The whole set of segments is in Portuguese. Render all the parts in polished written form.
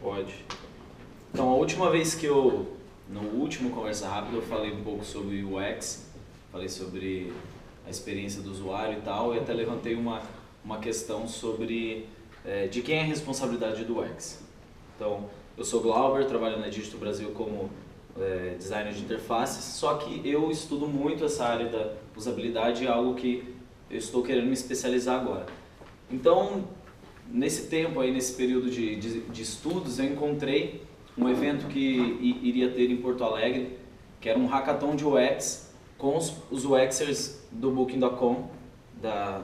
Pode. Então, a última vez que no último Conversa Rápida, eu falei um pouco sobre o UX, falei sobre a experiência do usuário e tal, e até levantei uma questão sobre de quem é a responsabilidade do UX. Então, eu sou Glauber, trabalho na Digito Brasil como designer de interfaces, só que eu estudo muito essa área da usabilidade, é algo que eu estou querendo me especializar agora. Então, nesse tempo aí, nesse período de estudos, eu encontrei um evento que iria ter em Porto Alegre, que era um hackathon de UX com os UXers do Booking.com da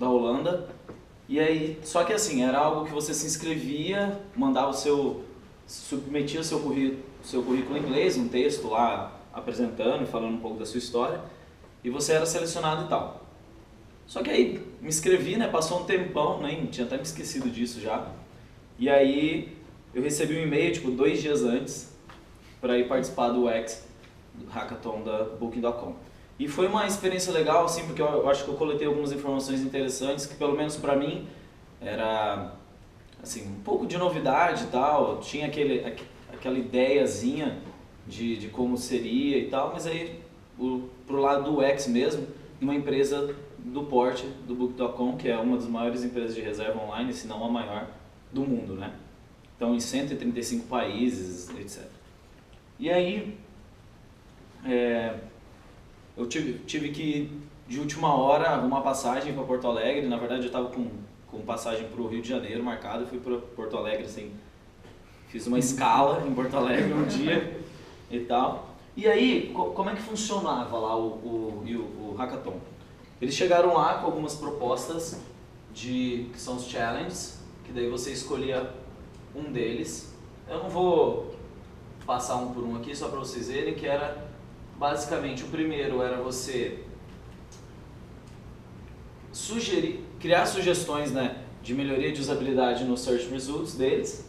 Holanda. E aí, só que assim, era algo que você se inscrevia, mandava submetia o seu currículo em inglês, um texto lá apresentando e falando um pouco da sua história, e você era selecionado e tal. Só que aí me inscrevi, né, passou um tempão, né, tinha até me esquecido disso já, e aí eu recebi um e-mail, tipo, 2 dias antes, para ir participar do UX, do hackathon da Booking.com. E foi uma experiência legal, assim, porque eu acho que eu coletei algumas informações interessantes, que pelo menos para mim era, assim, um pouco de novidade e tal, tinha aquela ideiazinha de como seria e tal, mas aí pro lado do UX mesmo, uma empresa do porte do Booking.com, que é uma das maiores empresas de reserva online, se não a maior do mundo, né? Então, em 135 países, etc. E aí, eu tive que, de última hora, arrumar passagem para Porto Alegre. Na verdade, eu estava com passagem para o Rio de Janeiro marcado, fui para Porto Alegre, assim, fiz uma escala em Porto Alegre um dia e tal. E aí, como é que funcionava lá o hackathon? Eles chegaram lá com algumas propostas que são os challenges, que daí você escolhia um deles. Eu não vou passar um por um aqui, só para vocês verem, que era basicamente, o primeiro era você criar sugestões, né, de melhoria de usabilidade no Search Results deles.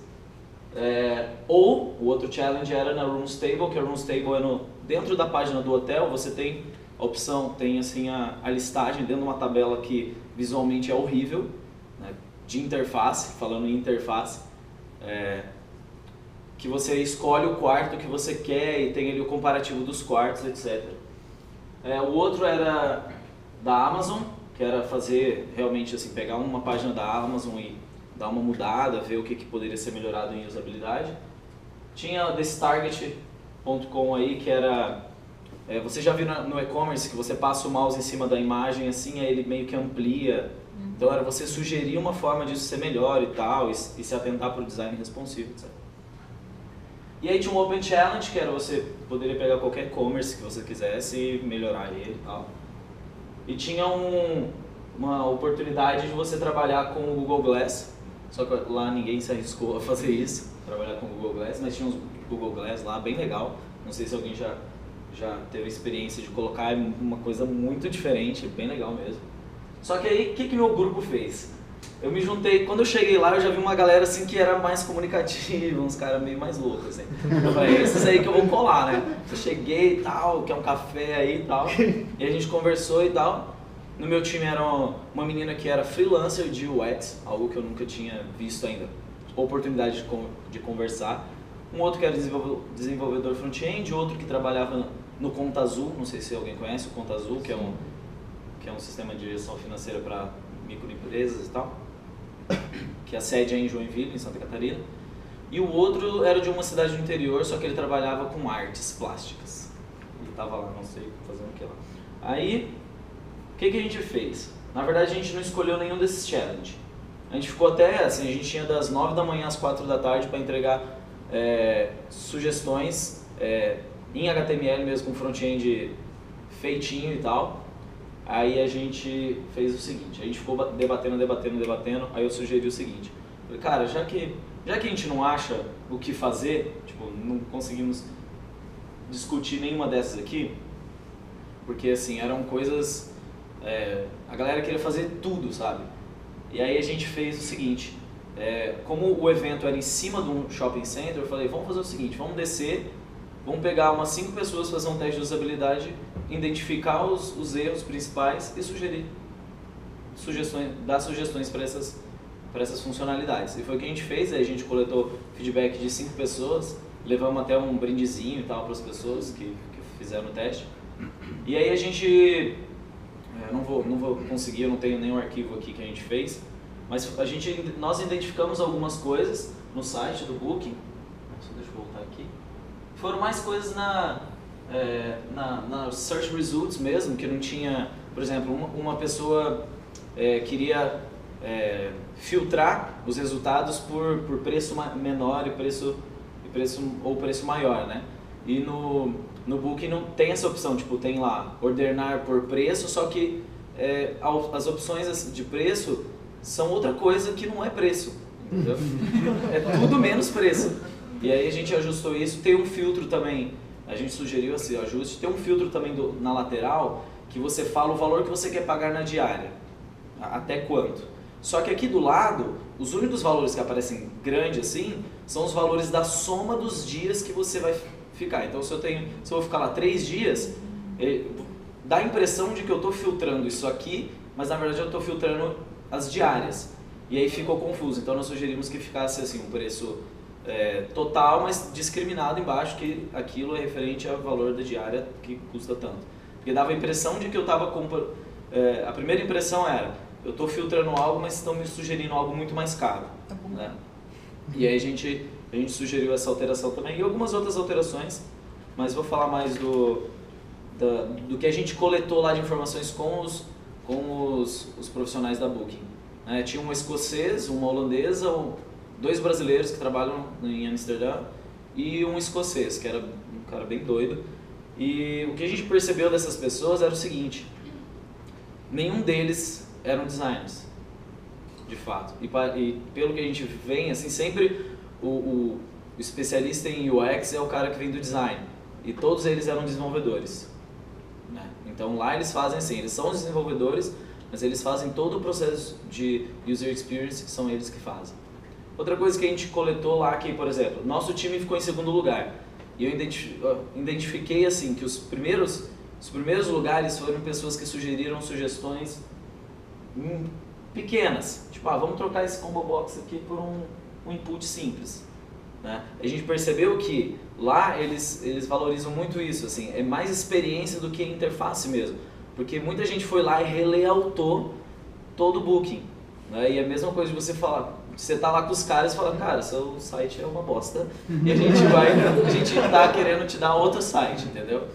Ou o outro challenge era na Rooms Table, que a Rooms Table dentro da página do hotel, você tem a opção, tem assim a listagem dentro de uma tabela que visualmente é horrível, né, de interface, falando em interface, que você escolhe o quarto que você quer e tem ali o comparativo dos quartos, etc. O outro era da Amazon, que era fazer realmente assim, pegar uma página da Amazon e dar uma mudada, ver o que poderia ser melhorado em usabilidade. Tinha ThisTarget.com aí, que era... você já viu no e-commerce que você passa o mouse em cima da imagem assim, aí ele meio que amplia. Então era você sugerir uma forma disso ser melhor e tal, e se atentar para o design responsivo, etc. E aí tinha um Open Challenge, que era você poderia pegar qualquer e-commerce que você quisesse e melhorar ele e tal. E tinha uma oportunidade de você trabalhar com o Google Glass, só que lá ninguém se arriscou a fazer isso, trabalhar com o Google Glass, mas tinha uns Google Glass lá bem legal. Não sei se alguém já teve a experiência de colocar uma coisa muito diferente, bem legal mesmo. Só que aí, o que meu grupo fez? Eu me juntei, quando eu cheguei lá, eu já vi uma galera assim que era mais comunicativa, uns caras meio mais loucos, assim. Eu falei, esses aí que eu vou colar, né? Eu cheguei e tal, quer um café aí e tal, e a gente conversou e tal. No meu time era uma menina que era freelancer de UX, algo que eu nunca tinha visto ainda, oportunidade de conversar. Um outro que era desenvolvedor front-end, outro que trabalhava no Conta Azul, não sei se alguém conhece o Conta Azul, que é um sistema de gestão financeira para microempresas e tal, que a sede é em Joinville, em Santa Catarina. E o outro era de uma cidade do interior, só que ele trabalhava com artes plásticas. Ele estava lá, não sei, fazendo o que lá. Aí, o que a gente fez? Na verdade, a gente não escolheu nenhum desses challenges. A gente ficou até, assim, a gente tinha das 9 da manhã às 4 da tarde para entregar sugestões em HTML mesmo, com front-end feitinho e tal. Aí a gente fez o seguinte, a gente ficou debatendo, aí eu sugeri o seguinte, falei, cara, já que a gente não acha o que fazer, tipo, não conseguimos discutir nenhuma dessas aqui, porque assim, eram coisas, a galera queria fazer tudo, sabe? E aí a gente fez o seguinte, como o evento era em cima de um shopping center, eu falei, vamos fazer o seguinte, vamos descer, vamos pegar umas 5 pessoas, fazer um teste de usabilidade, identificar os erros principais e sugerir dar sugestões para para essas funcionalidades. E foi o que a gente fez, aí a gente coletou feedback de 5 pessoas, levamos até um brindezinho e tal para as pessoas que fizeram o teste. E aí a gente, não vou conseguir, eu não tenho nenhum arquivo aqui que a gente fez, mas nós identificamos algumas coisas no site do Booking, só deixa eu voltar aqui, foram mais coisas na Search Results mesmo, que não tinha, por exemplo, uma pessoa queria filtrar os resultados por preço menor e preço maior, né? E no Booking não tem essa opção, tipo, tem lá ordenar por preço, só que as opções de preço são outra coisa que não é preço, entendeu? É tudo menos preço. E aí a gente ajustou isso, tem um filtro também, a gente sugeriu esse ajuste, tem um filtro também na lateral que você fala o valor que você quer pagar na diária, até quanto. Só que aqui do lado, os únicos valores que aparecem grande assim, são os valores da soma dos dias que você vai ficar. Então se eu vou ficar lá 3 dias, dá a impressão de que eu estou filtrando isso aqui, mas na verdade eu estou filtrando as diárias. E aí ficou confuso, então nós sugerimos que ficasse assim, um preço total, mas discriminado embaixo, que aquilo é referente ao valor da diária que custa tanto. Porque dava a impressão de que eu estava comprando... a primeira impressão era, eu estou filtrando algo, mas estão me sugerindo algo muito mais caro. Né? E aí a gente sugeriu essa alteração também, e algumas outras alterações, mas vou falar mais do que a gente coletou lá de informações com os profissionais da Booking. Tinha um escocês, uma holandesa, 2 brasileiros que trabalham em Amsterdã e um escocês, que era um cara bem doido. E o que a gente percebeu dessas pessoas era o seguinte: nenhum deles eram designers, de fato. E pelo que a gente vê, assim, sempre o especialista em UX é o cara que vem do design. E todos eles eram desenvolvedores. Né? Então lá eles fazem assim, eles são os desenvolvedores, mas eles fazem todo o processo de user experience, que são eles que fazem. Outra coisa que a gente coletou lá, que, por exemplo, nosso time ficou em 2º lugar. E eu identifiquei assim, que os primeiros lugares foram pessoas que sugeriram sugestões pequenas. Tipo, vamos trocar esse combo box aqui por um input simples. Né? A gente percebeu que lá eles valorizam muito isso, assim, é mais experiência do que interface mesmo. Porque muita gente foi lá e relayoutou todo o Booking. Né? E é a mesma coisa de você falar, você tá lá com os caras e fala, cara, seu site é uma bosta e a gente tá querendo te dar outro site, entendeu?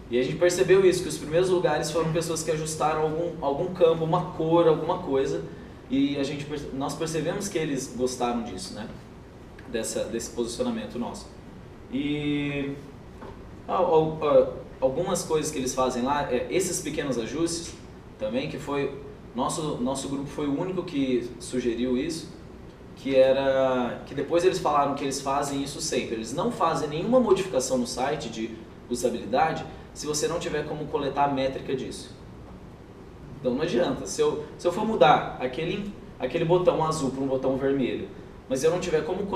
E a gente percebeu isso, que os primeiros lugares foram pessoas que ajustaram algum campo, uma cor, alguma coisa, e nós percebemos que eles gostaram disso, né? Desse posicionamento nosso. E algumas coisas que eles fazem lá, esses pequenos ajustes também, que foi, nosso grupo foi o único que sugeriu isso, que depois eles falaram que eles fazem isso sempre. Eles não fazem nenhuma modificação no site de usabilidade se você não tiver como coletar a métrica disso. Então não adianta, se eu for mudar aquele botão azul para um botão vermelho, mas eu não tiver como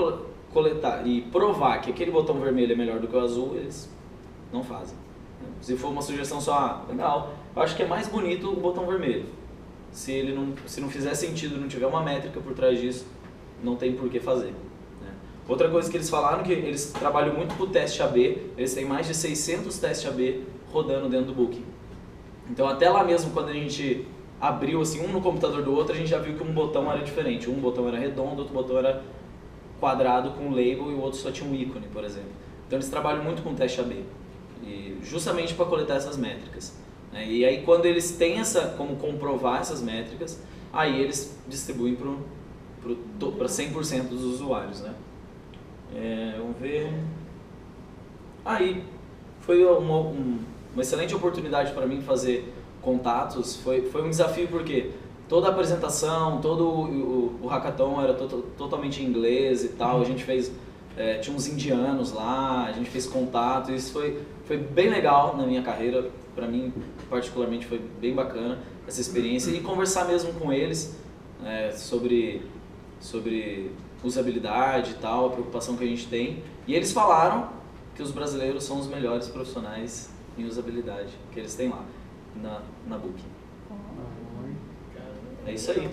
coletar e provar que aquele botão vermelho é melhor do que o azul, eles não fazem. Se for uma sugestão só, legal, eu acho que é mais bonito o botão vermelho. Se não fizer sentido, não tiver uma métrica por trás disso, não tem por que fazer. Né? Outra coisa que eles falaram, que eles trabalham muito com o teste AB, eles têm mais de 600 testes AB rodando dentro do Booking. Então até lá mesmo, quando a gente abriu assim, um no computador do outro, a gente já viu que um botão era diferente. Um botão era redondo, outro botão era quadrado com label e o outro só tinha um ícone, por exemplo. Então eles trabalham muito com o teste AB, e justamente para coletar essas métricas. Né? E aí quando eles têm como comprovar essas métricas, aí eles distribuem para 100% dos usuários. Né? Vamos ver... Aí foi uma excelente oportunidade para mim fazer contatos. Foi um desafio porque toda a apresentação, todo o hackathon era totalmente em inglês e tal. A gente fez, tinha uns indianos lá, a gente fez contato. Isso foi bem legal na minha carreira. Para mim, particularmente, foi bem bacana essa experiência. E conversar mesmo com eles sobre usabilidade e tal, a preocupação que a gente tem. E eles falaram que os brasileiros são os melhores profissionais em usabilidade que eles têm lá na Booking. É isso aí.